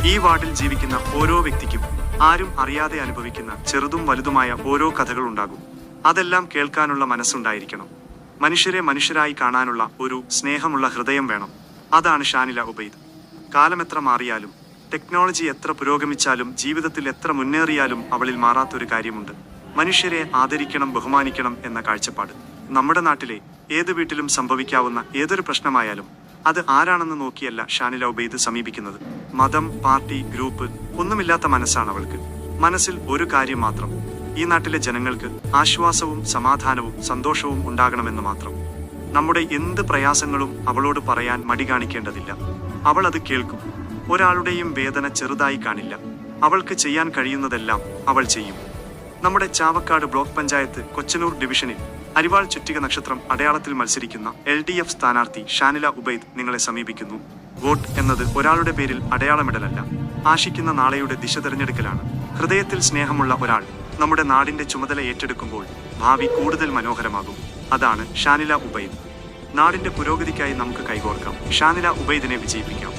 ഈ വാർഡിൽ ജീവിക്കുന്ന ഓരോ വ്യക്തിക്കും ആരും അറിയാതെ അനുഭവിക്കുന്ന ചെറുതും വലുതുമായ ഓരോ കഥകളുണ്ടാകും. അതെല്ലാം കേൾക്കാനുള്ള മനസ്സുണ്ടായിരിക്കണം. മനുഷ്യരെ മനുഷ്യരായി കാണാനുള്ള ഒരു സ്നേഹമുള്ള ഹൃദയം വേണം. അതാണ് ഷാനില ഉബൈദ്. കാലമെത്ര മാറിയാലും, ടെക്നോളജി എത്ര പുരോഗമിച്ചാലും, ജീവിതത്തിൽ എത്ര മുന്നേറിയാലും അവളിൽ മാറാത്തൊരു കാര്യമുണ്ട്: മനുഷ്യരെ ആദരിക്കണം, ബഹുമാനിക്കണം എന്ന കാഴ്ചപ്പാട്. നമ്മുടെ നാട്ടിലെ ഏത് വീട്ടിലും സംഭവിക്കാവുന്ന ഏതൊരു പ്രശ്നമായാലും അത് ആരാണെന്ന് നോക്കിയല്ല ഷാനില ഉബൈദ് സമീപിക്കുന്നത്. മതം, പാർട്ടി, ഗ്രൂപ്പ് ഒന്നുമില്ലാത്ത മനസ്സാണ് അവൾക്ക്. മനസ്സിൽ ഒരു കാര്യം മാത്രം: ഈ നാട്ടിലെ ജനങ്ങൾക്ക് ആശ്വാസവും സമാധാനവും സന്തോഷവും ഉണ്ടാകണമെന്ന് മാത്രം. നമ്മുടെ എന്ത് പ്രയാസങ്ങളും അവളോട് പറയാൻ മടി കാണിക്കേണ്ടതില്ല. അവൾ അത് കേൾക്കും. ഒരാളുടെയും വേദന ചെറുതായി കാണില്ല. അവൾക്ക് ചെയ്യാൻ കഴിയുന്നതെല്ലാം അവൾ ചെയ്യും. നമ്മുടെ ചാവക്കാട് ബ്ലോക്ക് പഞ്ചായത്ത് കൊച്ചനൂർ ഡിവിഷനിൽ അരിവാൾ ചുറ്റിക നക്ഷത്രം അടയാളത്തിൽ മത്സരിക്കുന്ന LDF സ്ഥാനാർത്ഥി ഷാനില ഉബൈദ് നിങ്ങളെ സമീപിക്കുന്നു. വോട്ട് എന്നത് ഒരാളുടെ പേരിൽ അടയാളമിടലല്ല, ആശിക്കുന്ന നാളെയുടെ ദിശ തിരഞ്ഞെടുക്കലാണ്. ഹൃദയത്തിൽ സ്നേഹമുള്ള ഒരാൾ നമ്മുടെ നാടിന്റെ ചുമതല ഏറ്റെടുക്കുമ്പോൾ ഭാവി കൂടുതൽ മനോഹരമാകും. അതാണ് ഷാനില ഉബൈദ്. നാടിന്റെ പുരോഗതിക്കായി നമുക്ക് കൈകോർക്കാം. ഷാനില ഉബൈദിനെ വിജയിപ്പിക്കാം.